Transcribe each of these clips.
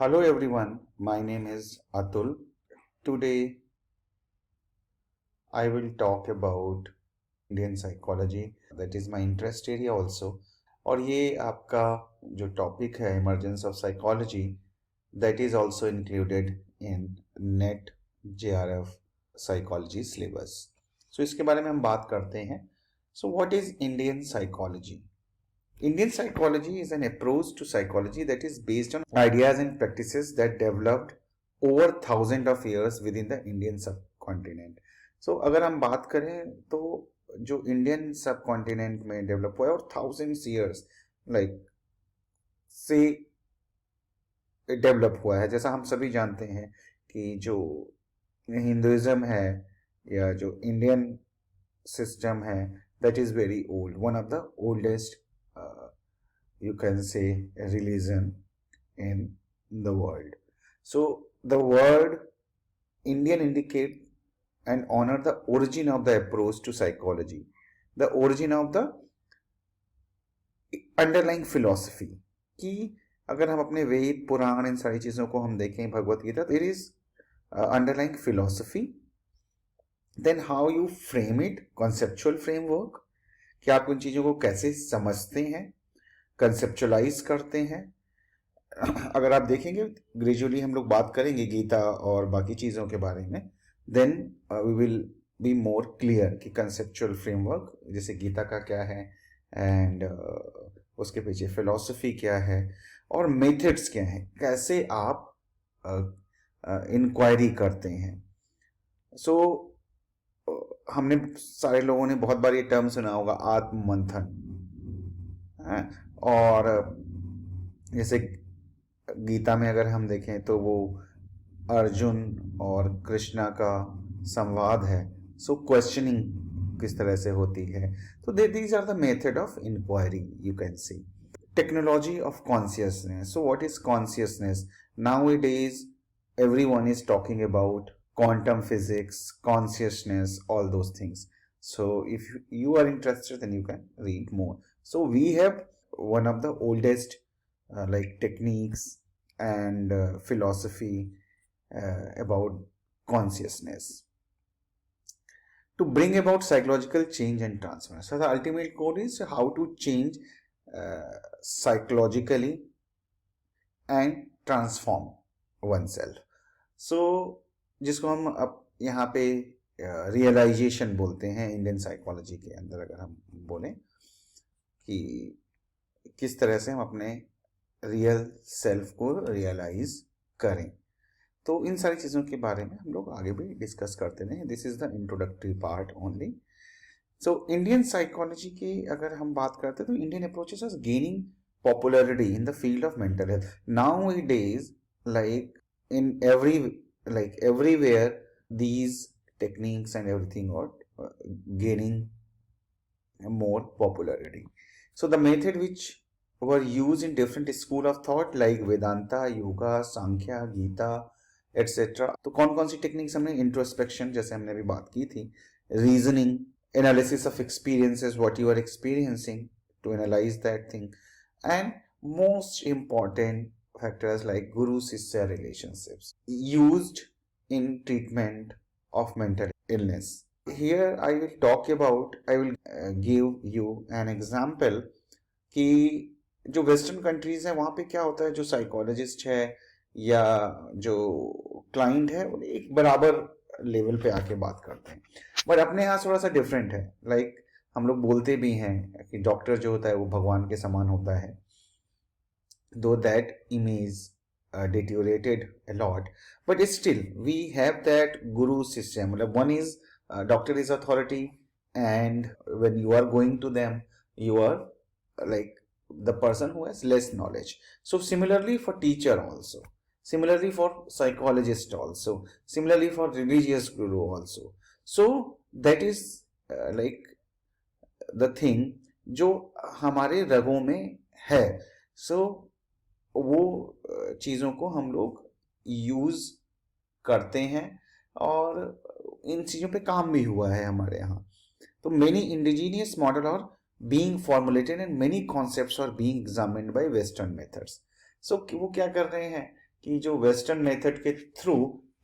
Hello everyone, my name is Atul. Today I will talk about Indian psychology. That is my interest area also. और ये आपका जो topic है emergence of psychology that is also included in NET JRF psychology syllabus. So इसके बारे में हम बात करते हैं। So what is Indian psychology? Indian psychology is an approach to psychology that is based on ideas and practices that developed over thousands of years within the Indian subcontinent. So अगर हम बात करें तो जो इंडियन सब continent में develop हुआ है और थाउजेंड्स ईयर्स लाइक से डेवलप हुआ है, जैसा हम सभी जानते हैं कि जो हिंदुइज्म है या जो इंडियन सिस्टम है that is very old, one of the oldest you can say religion in the world. So the word Indian indicate and honor the origin of the approach to psychology, the origin of the underlying philosophy. कि अगर हम अपने वेद पुराण इन सारी चीज़ों को हम देखें, Bhagavad Gita, there is underlying philosophy. Then how you frame it, conceptual framework, कि आप उन चीज़ों को कैसे समझते हैं, कंसेप्चुलाइज करते हैं। अगर आप देखेंगे ग्रेजुअली हम लोग बात करेंगे गीता और बाकी चीज़ों के बारे में, then we will be more clear कि कंसेप्चुअल फ्रेमवर्क जैसे गीता का क्या है एंड उसके पीछे फिलॉसफी क्या है और मेथड्स क्या हैं, कैसे आप इंक्वायरी करते हैं। सो हमने सारे लोगों ने बहुत बार ये टर्म सुना होगा, आत्म मंथन। और जैसे गीता में अगर हम देखें तो वो अर्जुन और कृष्णा का संवाद है। सो क्वेश्चनिंग किस तरह से होती है, तो these are the method of inquiry you can see. Technology of consciousness. So what is consciousness? Nowadays everyone is talking about quantum physics, consciousness, all those things. So if you are interested, then you can read more. So we have one of the oldest like techniques and philosophy about consciousness to bring about psychological change and transformation. So the ultimate goal is how to change psychologically and transform oneself. So जिसको हम अब यहाँ पे realisation बोलते हैं Indian psychology के अंदर, अगर हम बोलें कि किस तरह से हम अपने रियल सेल्फ को रियलाइज करें, तो इन सारी चीज़ों के बारे में हम लोग आगे भी डिस्कस करते रहें। This is the introductory part only. So Indian psychology की अगर हम बात करते हैं तो Indian approaches are gaining popularity in the field of mental health nowadays, like in everywhere these techniques and everything are gaining more popularity. So the method which were used in different school of thought like Vedanta, Yoga, Sankhya, Gita etc. तो कौन कौन सी techniques हमने? Introspection जैसे हमने अभी बात की थी, reasoning, analysis of experiences, what you are experiencing to analyse that thing, and most important factors like guru shishya relationships used in treatment of mental illness. Here I will give you an example कि जो western countries हैं वहाँ पे क्या होता है, जो psychologist है या जो क्लाइंट है वो एक बराबर लेवल पे आके बात करते हैं, बट अपने यहाँ थोड़ा सा डिफरेंट है। लाइक हम लोग बोलते भी हैं कि डॉक्टर जो होता है वो भगवान के समान होता है, though that image deteriorated a lot, but still we have that guru system. One is doctor is authority, and when you are going to them you are like the person who has less knowledge. So similarly for teacher also, similarly for psychologist also, similarly for religious guru also. So that is like the thing जो हमारे रगों में है। So वो चीज़ों को हम लोग यूज़ करते हैं और इन चीज़ों पे काम भी हुआ है हमारे यहाँ। तो many indigenous model are being formulated and many concepts are being examined by western methods. So वो क्या कर रहे हैं कि जो वेस्टर्न मेथड के थ्रू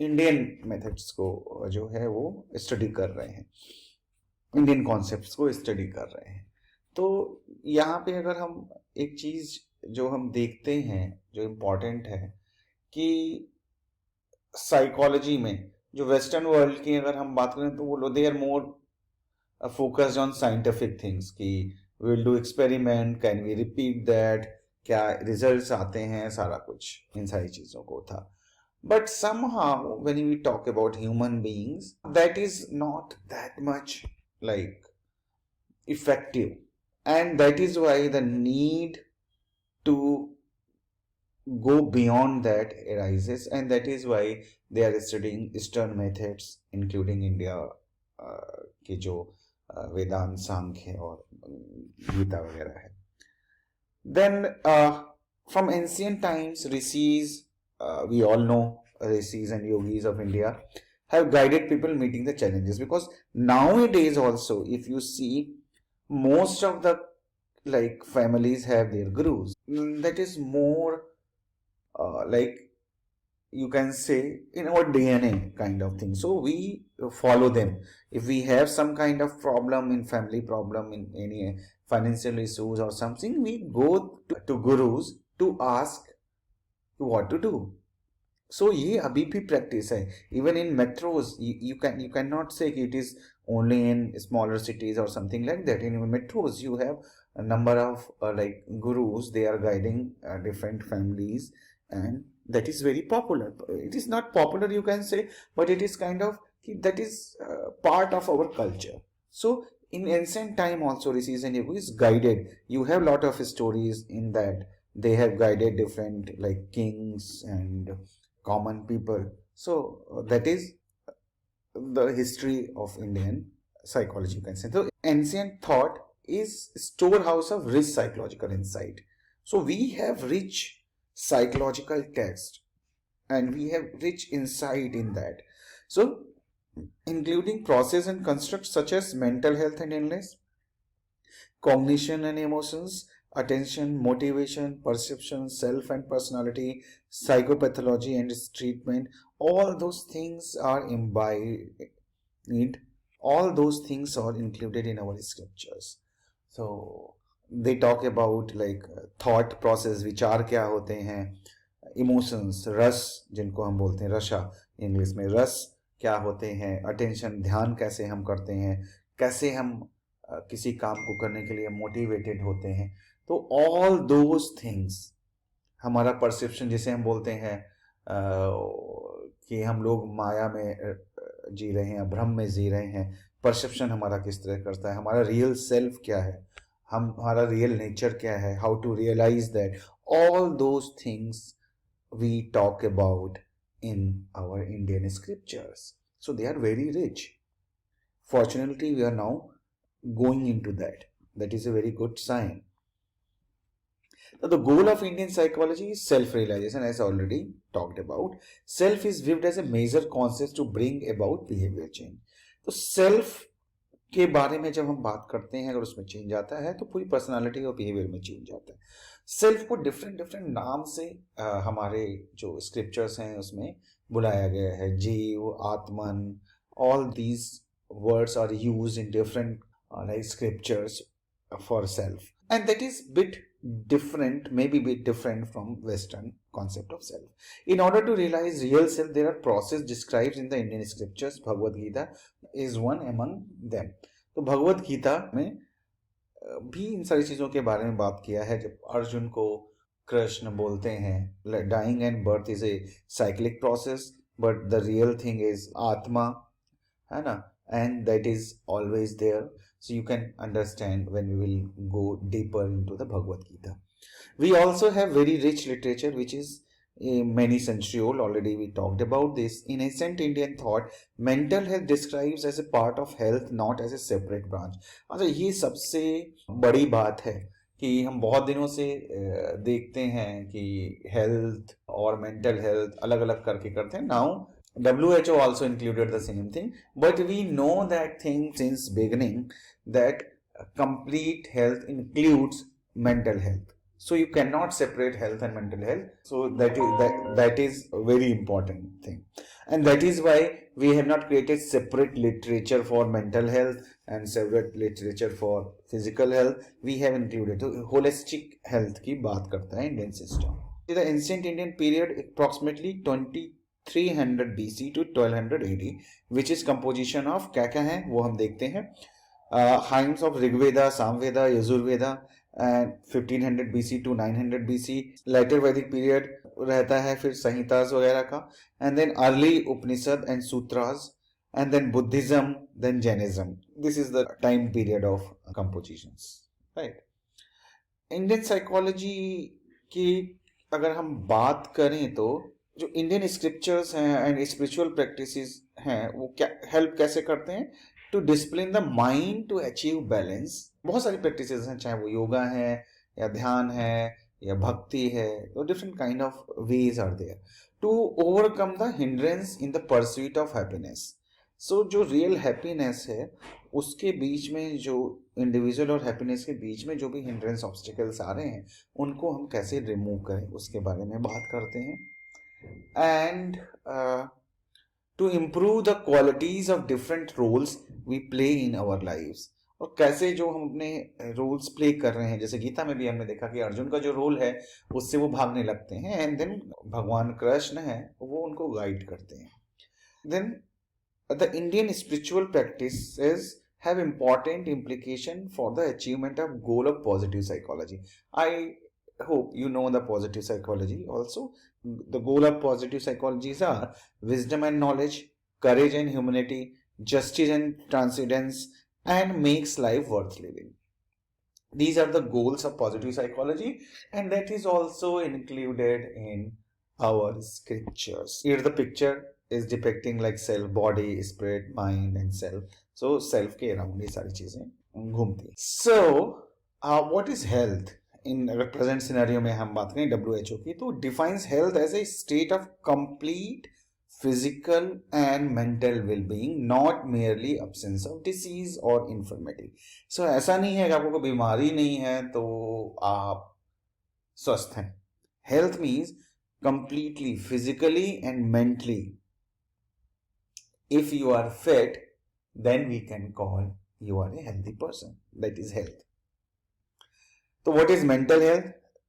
इंडियन मेथड्स को जो है वो स्टडी कर रहे हैं, इंडियन कॉन्सेप्ट्स को स्टडी कर रहे हैं। तो यहाँ पे अगर हम एक चीज जो हम देखते हैं जो इम्पोर्टेंट है कि साइकोलॉजी में जो वेस्टर्न वर्ल्ड की अगर हम बात करें तो वो they are more focused on scientific things कि will do experiment, can we repeat that, क्या रिजल्ट्स आते हैं, सारा कुछ इन सारी चीजों को था। But somehow, when we talk about human beings, that is not that much like effective, and that is why the need to go beyond that arises, and that is why they are studying Eastern methods, including India के जो वेदांत, सांख्य और गीता वगैरह है। Then from ancient times, rishis, we all know rishis and yogis of India have guided people meeting the challenges, because nowadays also if you see most of the like families have their gurus. That is more like you can say in our DNA kind of thing, so we follow them. If we have some kind of problem in family, problem in any financial issues or something, we go to gurus to ask what to do. So ये अभी भी practice है. Even in metros, you cannot say it is only in smaller cities or something like that. In metros, you have a number of like gurus. They are guiding different families, and that is very popular. It is not popular, you can say, but it is kind of that is part of our culture. So in ancient time also, rishis and yogis guided. You have lot of stories in that. They have guided different like kings and common people. So that is the history of Indian psychology, you can say. So ancient thought is storehouse of rich psychological insight. So we have rich psychological text and we have rich insight in that. So including process and constructs such as mental health and illness, cognition and emotions, attention, motivation, perception, self and personality, psychopathology and its treatment, all those things are imbibed, all those things are included in our scriptures. So they talk about like thought process, विचार क्या होते हैं, emotions, रस जिनको हम बोलते हैं, रशा English में, रस क्या होते हैं, अटेंशन, ध्यान कैसे हम करते हैं, कैसे हम किसी काम को करने के लिए मोटिवेटेड होते हैं। तो ऑल दोज थिंग्स, हमारा परसेप्शन जिसे हम बोलते हैं कि हम लोग माया में जी रहे हैं, भ्रम में जी रहे हैं, परसेप्शन हमारा किस तरह करता है, हमारा रियल सेल्फ क्या है, हमारा रियल नेचर क्या है, how to realise that, all those things we talk about in our Indian scriptures. So they are very rich. Fortunately, we are now going into that. That is a very good sign. Now, the goal of Indian psychology is self-realization, as I already talked about. Self is viewed as a major concept to bring about behavior change. तो self के बारे में जब हम बात करते हैं, अगर उसमें चेंज आता है तो पूरी पर्सनालिटी और बिहेवियर में चेंज आता है। सेल्फ को डिफरेंट डिफरेंट नाम से हमारे जो स्क्रिप्चर्स हैं उसमें बुलाया गया है, jiva, atman, all these words are used in different like scriptures for self, and that is bit different, maybe bit different from Western concept of self. In order to realize real self, there are process described in the Indian scriptures. Bhagavad Gita is one among them. तो भगवत गीता में भी इन सारी चीजों के बारे में बात किया है। जब अर्जुन को कृष्ण बोलते हैं dying and birth is a cyclic process, but the real thing is atma, है ना, and that is always there. So you can understand when we will go deeper into the Bhagavad Gita. We also have very rich literature which is many century old. Already we talked about this. In ancient Indian thought, mental health describes as a part of health, not as a separate branch. अच्छा, ये सबसे बड़ी बात है कि हम बहुत दिनों से देखते हैं कि हेल्थ और मेंटल हेल्थ अलग अलग करके करते हैं. Now WHO also included the same thing, but we know that thing since beginning that complete health includes mental health. So you cannot separate health and mental health. So that is a very important thing, and that is why we have not created separate literature for mental health and separate literature for physical health. We have included तो holistic health की बात करता है Indian system. The ancient Indian period approximately 2300 BC to 1200 AD, which is composition of क्या क्या है वो हम देखते हैं. Hymns of Rigveda, Samveda, Yajurveda and 1500 BC to 900 BC. Later Vedic period रहता है फिर संहितास वगैरह का, and then early Upanishad and Sutras, and then Buddhism, then Jainism. This is the time period of compositions, right? Indian psychology की अगर हम बात करें तो जो इंडियन स्क्रिप्चर्स हैं एंड स्पिरिचुअल प्रैक्टिसेस हैं वो क्या हेल्प कैसे करते हैं to discipline the mind to achieve balance. बहुत सारी प्रैक्टिसेस हैं, चाहे वो योगा है या ध्यान है या भक्ति है, तो different kind of ways are there to overcome the hindrance in the pursuit of happiness. So जो रियल हैप्पीनेस है उसके बीच में, जो इंडिविजुअल और हैप्पीनेस के बीच में जो भी हिंड्रेंस ऑब्स्टिकल्स आ रहे हैं उनको हम कैसे रिमूव करें उसके बारे में बात करते हैं. And to improve the qualities of different roles we play in our lives, और कैसे जो हम अपने रोल्स प्ले कर रहे हैं, जैसे गीता में भी हमने देखा कि अर्जुन का जो रोल है उससे वो भागने लगते हैं एंड देन भगवान कृष्ण है वो उनको गाइड करते हैं. Then the Indian spiritual practices have important implication for the achievement of goal of positive psychology. I hope you know the positive psychology also. The goal of positive psychologies are wisdom and knowledge, courage and humanity, justice and transcendence, and makes life worth living. These are the goals of positive psychology, and that is also included in our scriptures. Here the picture is depicting like self, body, spirit, mind and self. So self के around ये सारी चीजें घूमती. So what is health? In present scenario में हम बात करें WHO की, तो defines health as a state of complete physical and mental well-being, not merely absence of disease or infirmity. So ऐसा नहीं है कि आपको कोई बीमारी नहीं है तो आप स्वस्थ हैं. Health means completely physically and mentally. If you are fit, then we can call you are a healthy person. That is health. So what is mental health?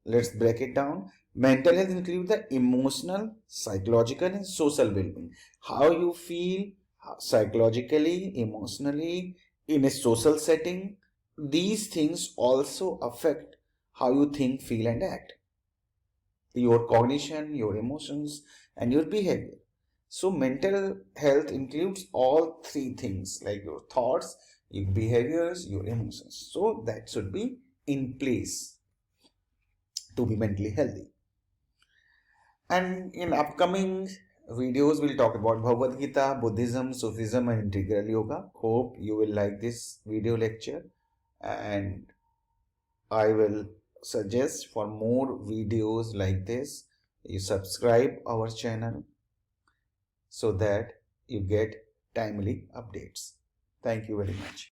Let's break it down. Mental health includes the emotional, psychological and social well-being. How you feel psychologically, emotionally, in a social setting. These things also affect how you think, feel and act. Your cognition, your emotions and your behavior. So mental health includes all three things, like your thoughts, your behaviors, your emotions. So that should be in place to be mentally healthy. And in upcoming videos, we'll talk about Bhagavad Gita, Buddhism, Sufism and Integral Yoga. Hope you will like this video lecture, and I will suggest for more videos like this, you subscribe our channel so that you get timely updates. Thank you very much.